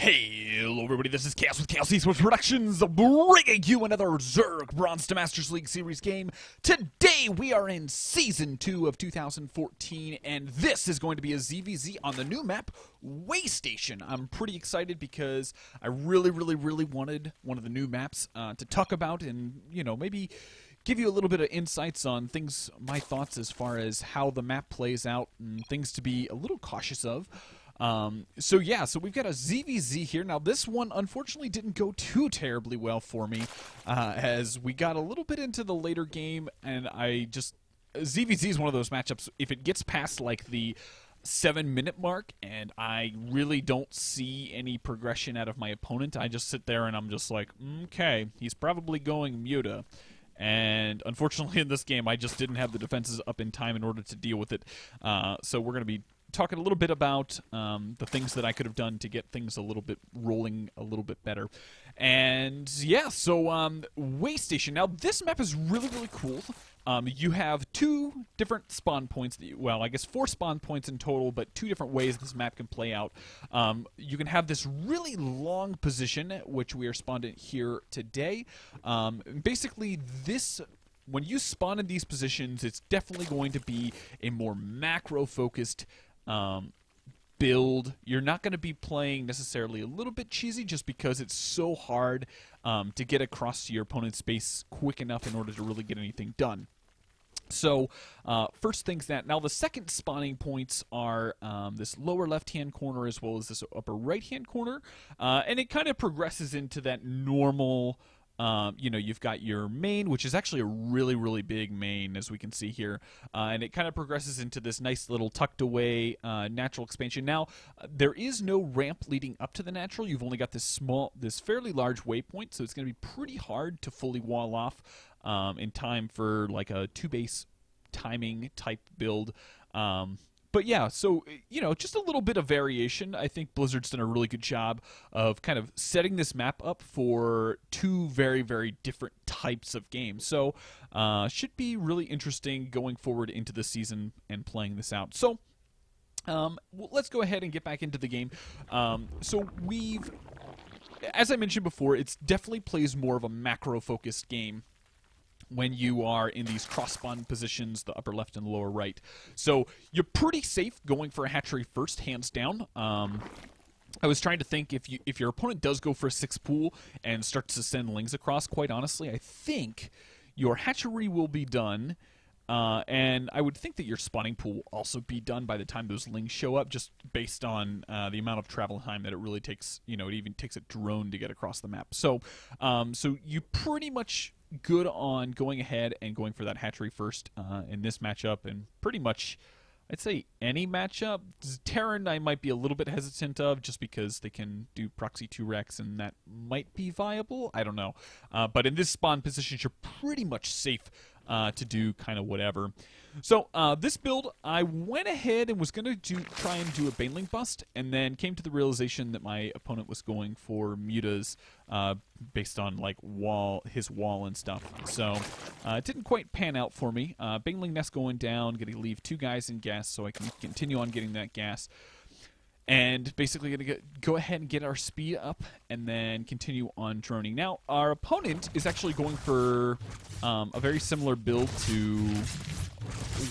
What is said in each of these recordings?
Hello everybody, this is Chaos with Chaos Esports Productions, bringing you another Zerg Bronze to Masters League Series game. Today we are in Season 2 of 2014, and this is going to be a ZvZ on the new map, Waystation. I'm pretty excited because I really wanted one of the new maps to talk about and, you know, maybe give you a little bit of insights on things, my thoughts as far as how the map plays out and things to be a little cautious of. So we've got a ZvZ here. Now this one unfortunately didn't go too terribly well for me, as we got a little bit into the later game, and ZvZ is one of those matchups, if it gets past like the 7-minute mark and I really don't see any progression out of my opponent, I just sit there and I'm just like, okay, he's probably going Muta. And unfortunately in this game I just didn't have the defenses up in time in order to deal with it. So we're going to be talking a little bit about the things that I could have done to get things a little bit rolling a little bit better. And yeah, so Waystation. Now this map is really cool. You have 2 different spawn points, well, I guess 4 spawn points in total, but 2 different ways this map can play out. You can have this really long position, which we are spawned in here today. Basically, when you spawn in these positions, it's definitely going to be a more macro-focused build. You're not going to be playing necessarily a little bit cheesy just because it's so hard to get across to your opponent's space quick enough in order to really get anything done. So, first things that. Now, the second spawning points are this lower left-hand corner as well as this upper right-hand corner. And it kind of progresses into that normal, you know, you've got your main, which is actually a really big main, as we can see here. And it kind of progresses into this nice little tucked away natural expansion. Now, there is no ramp leading up to the natural. You've only got this fairly large waypoint, so it's going to be pretty hard to fully wall off in time for like a 2-base timing type build. But yeah, so, you know, just a little bit of variation. I think Blizzard's done a really good job of kind of setting this map up for 2 very different types of games. So, should be really interesting going forward into the season and playing this out. So, let's go ahead and get back into the game. As I mentioned before, it definitely plays more of a macro-focused game when you are in these cross-spawn positions, the upper left and the lower right. So you're pretty safe going for a hatchery first, hands down. I was trying to think, if your opponent does go for a 6 pool and starts to send lings across, quite honestly, I think your hatchery will be done. And I would think that your spawning pool will also be done by the time those lings show up, just based on the amount of travel time that it really takes. You know, it even takes a drone to get across the map. So, so you pretty much good on going ahead and going for that hatchery first in this matchup, and pretty much, I'd say any matchup. Terran I might be a little bit hesitant of, just because they can do proxy 2 Rex, and that might be viable. I don't know. But in this spawn position, you're pretty much safe to do kind of whatever. So this build, I went ahead and was going to try and do a Baneling bust, and then came to the realization that my opponent was going for mutas based on like his wall and stuff. So it didn't quite pan out for me. Baneling nest going down, going to leave 2 guys in gas so I can continue on getting that gas. And basically going to go ahead and get our speed up and then continue on droning. Now, our opponent is actually going for a very similar build to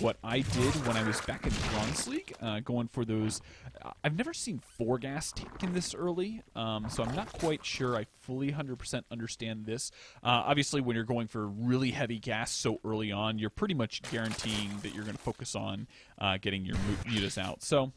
what I did when I was back in Bronze League, going for those. I've never seen 4 gas taken this early, so I'm not quite sure I fully 100% understand this. Obviously, when you're going for really heavy gas so early on, you're pretty much guaranteeing that you're going to focus on getting your mutas out. So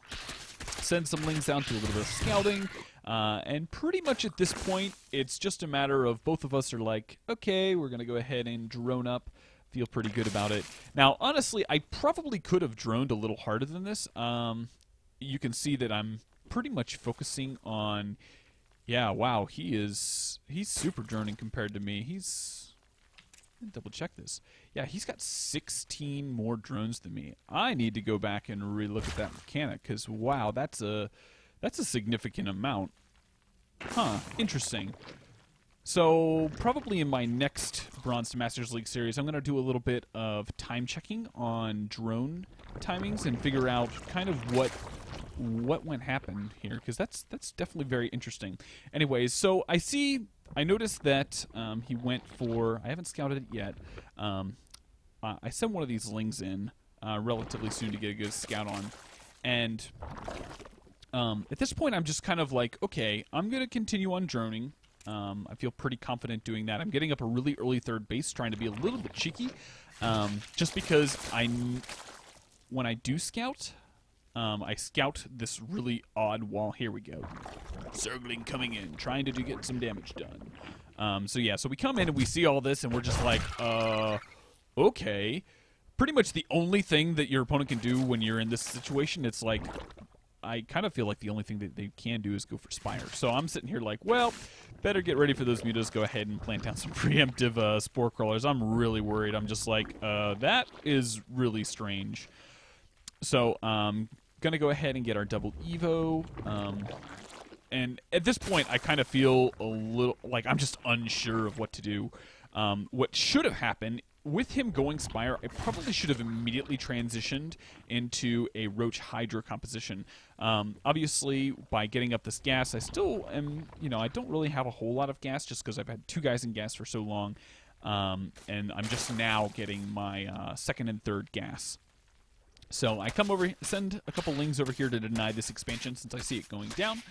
send some lings down, to a little bit of scouting, and pretty much at this point, it's just a matter of both of us are like, okay, we're going to go ahead and drone up. Feel pretty good about it. Now, honestly, I probably could have droned a little harder than this. You can see that I'm pretty much focusing on, yeah, wow, he's super droning compared to me. Double check this. Yeah, he's got 16 more drones than me. I need to go back and relook at that mechanic, because wow, that's a significant amount. Huh, interesting. So probably in my next Bronze to Masters League series, I'm going to do a little bit of time checking on drone timings and figure out kind of what what happened here, because that's definitely very interesting. Anyways, so I noticed that he went for, I haven't scouted it yet. I sent one of these lings in relatively soon to get a good scout on, and at this point I'm just kind of like, okay, I'm gonna continue on droning. I feel pretty confident doing that. I'm getting up a really early third base, trying to be a little bit cheeky, just because when I do scout, I scout this really odd wall. Here we go. Zergling coming in, trying to get some damage done. So yeah, so we come in and we see all this, and we're just like, okay. Pretty much the only thing that your opponent can do when you're in this situation, it's like, I kind of feel like the only thing that they can do is go for Spire. So I'm sitting here like, well, better get ready for those mutas. Go ahead and plant down some preemptive Spore Crawlers. I'm really worried. I'm just like, that is really strange. So gonna go ahead and get our double Evo. And at this point, I kind of feel a little like I'm just unsure of what to do. What should have happened with him going Spire, I probably should have immediately transitioned into a Roach Hydra composition. Obviously, by getting up this gas, I still am, I don't really have a whole lot of gas just because I've had 2 guys in gas for so long. And I'm just now getting my second and third gas. So I come over, send a couple lings over here to deny this expansion since I see it going down.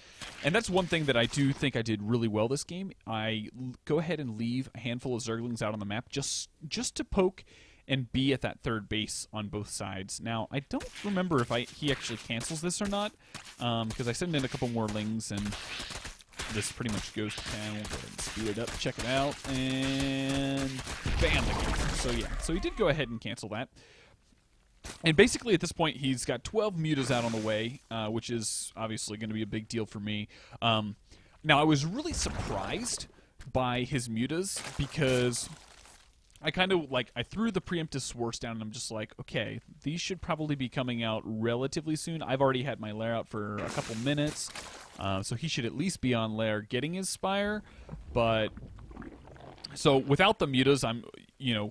And that's one thing that I do think I did really well this game. I go ahead and leave a handful of Zerglings out on the map just to poke and be at that third base on both sides. Now, I don't remember if he actually cancels this or not, because I send in a couple more lings and this pretty much goes to town. We'll go ahead and speed it up, check it out, and bam, the cancel. So yeah, so he did go ahead and cancel that. And basically, at this point, he's got 12 mutas out on the way, which is obviously going to be a big deal for me. Now, I was really surprised by his mutas because I kind of, I threw the preemptive Swarce down, and I'm just like, okay, these should probably be coming out relatively soon. I've already had my lair out for a couple minutes, so he should at least be on lair getting his Spire, but... So without the mutas, I'm,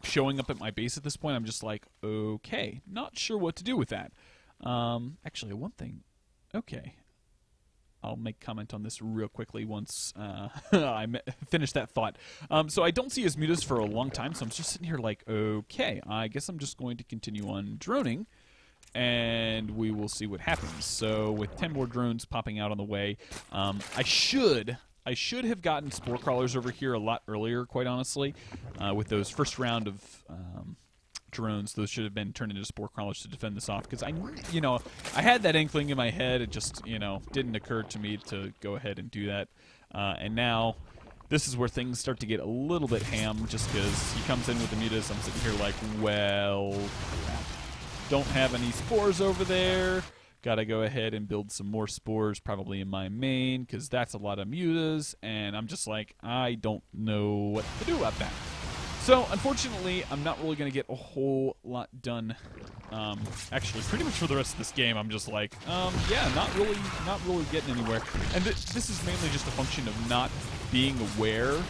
showing up at my base at this point, I'm just like, okay, not sure what to do with that. Actually, one thing, okay, I'll make comment on this real quickly once I finish that thought. So I don't see his mutas for a long time, so I'm just sitting here like, okay, I guess I'm just going to continue on droning, and we will see what happens. So with 10 more drones popping out on the way, I should have gotten Spore Crawlers over here a lot earlier, quite honestly. With those first round of drones, those should have been turned into Spore Crawlers to defend this off. Because I had that inkling in my head. It just, didn't occur to me to go ahead and do that. And now, this is where things start to get a little bit ham, just because he comes in with the mutas. I'm sitting here like, well, crap. Don't have any spores over there. Gotta go ahead and build some more spores, probably in my main, because that's a lot of mutas, and I'm just like, I don't know what to do about that. So, unfortunately, I'm not really going to get a whole lot done. Actually, pretty much for the rest of this game, I'm just like, yeah, not really getting anywhere. And this is mainly just a function of not being aware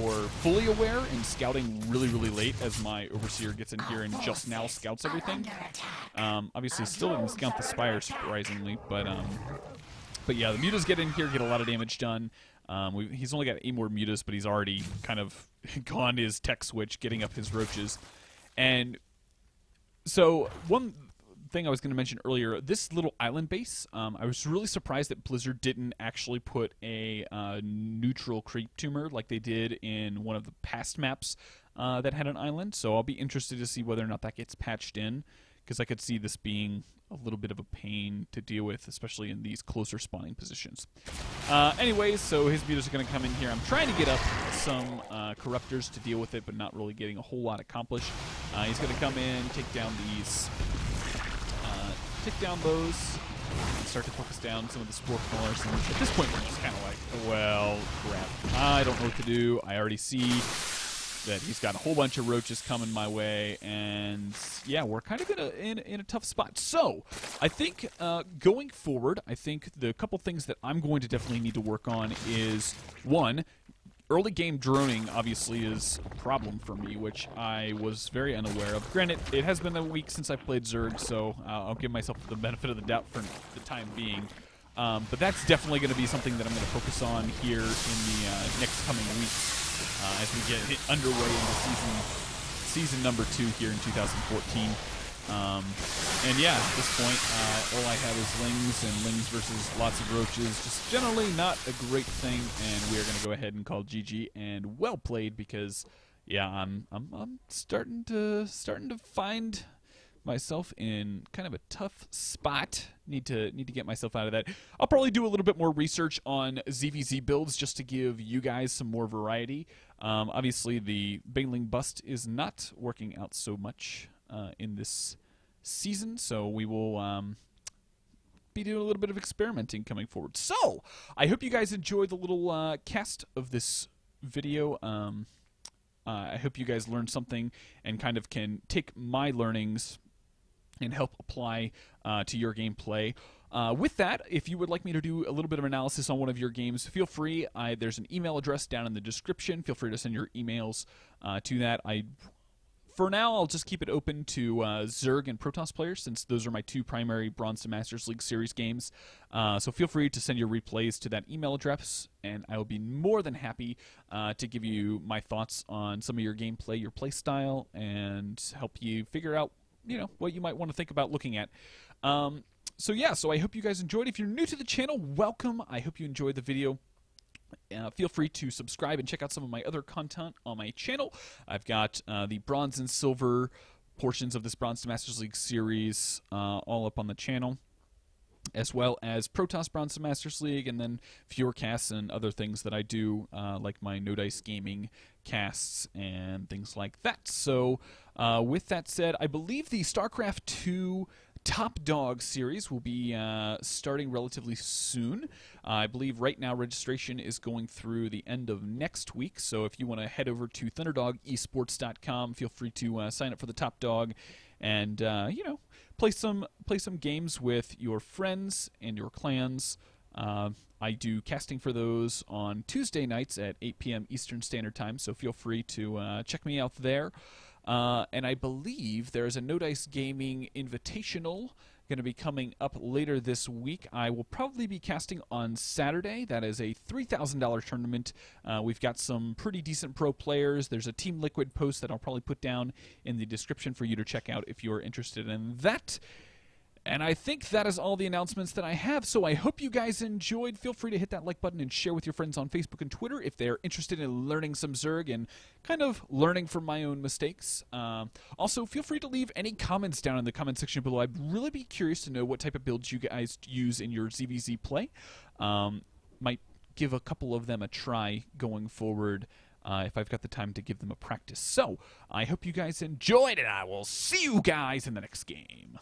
or fully aware and scouting really, really late as my Overseer gets in here and just now scouts everything. Obviously, still didn't scout the Spire, surprisingly, but yeah, the mutas get in here, get a lot of damage done. He's only got 8 more mutas, but he's already kind of gone his tech switch, getting up his roaches. And so one thing I was going to mention earlier, this little island base, I was really surprised that Blizzard didn't actually put a neutral creep tumor like they did in one of the past maps that had an island. So I'll be interested to see whether or not that gets patched in, because I could see this being a little bit of a pain to deal with, especially in these closer spawning positions. Anyways, so his mutas are going to come in here. I'm trying to get up some corruptors to deal with it, but not really getting a whole lot accomplished. He's going to come in, take down these... take down those, and start to focus down some of the Spore Crawlers. And at this point, we're just kind of like, well, crap. I don't know what to do. I already see that he's got a whole bunch of roaches coming my way, and yeah, we're kind of in a tough spot. So, I think going forward, I think the couple things that I'm going to definitely need to work on is, one, early game droning obviously is a problem for me, which I was very unaware of. Granted, it has been a week since I played Zerg, so I'll give myself the benefit of the doubt for the time being. But that's definitely going to be something that I'm going to focus on here in the next coming weeks as we get underway into season number 2 here in 2014. And yeah, at this point, all I have is lings, and lings versus lots of roaches. Just generally not a great thing, and we are going to go ahead and call GG and well played, because yeah, I'm starting to find myself in kind of a tough spot. Need to get myself out of that. I'll probably do a little bit more research on ZvZ builds just to give you guys some more variety. Obviously, the Baneling Bust is not working out so much in this season, so we will be doing a little bit of experimenting coming forward. So, I hope you guys enjoy the little cast of this video. I hope you guys learned something and kind of can take my learnings and help apply to your gameplay. With that, if you would like me to do a little bit of analysis on one of your games, feel free. There's an email address down in the description. Feel free to send your emails to that. For now, I'll just keep it open to Zerg and Protoss players, since those are my 2 primary Bronze to Masters League Series games. So feel free to send your replays to that email address, and I will be more than happy to give you my thoughts on some of your gameplay, your play style, and help you figure out, what you might want to think about looking at. So yeah, so I hope you guys enjoyed. If you're new to the channel, welcome. I hope you enjoyed the video. Feel free to subscribe and check out some of my other content on my channel. I've got the bronze and silver portions of this Bronze to Masters League series all up on the channel, as well as Protoss Bronze to Masters League, and then viewer casts and other things that I do, like my No Dice Gaming casts and things like that. So with that said, I believe the StarCraft 2 Top Dog series will be starting relatively soon. I believe right now registration is going through the end of next week, so if you want to head over to thunderdogesports.com, feel free to sign up for the Top Dog and play some games with your friends and your clans. I do casting for those on Tuesday nights at 8 p.m. Eastern Standard Time, so feel free to check me out there. And I believe there's a No Dice Gaming Invitational going to be coming up later this week. I will probably be casting on Saturday. That is a $3,000 tournament. We've got some pretty decent pro players. There's a Team Liquid post that I'll probably put down in the description for you to check out if you're interested in that. And I think that is all the announcements that I have, so I hope you guys enjoyed. Feel free to hit that like button and share with your friends on Facebook and Twitter if they're interested in learning some Zerg and kind of learning from my own mistakes. Also, feel free to leave any comments down in the comment section below. I'd really be curious to know what type of builds you guys use in your ZvZ play. Might give a couple of them a try going forward if I've got the time to give them a practice. So, I hope you guys enjoyed, and I will see you guys in the next game.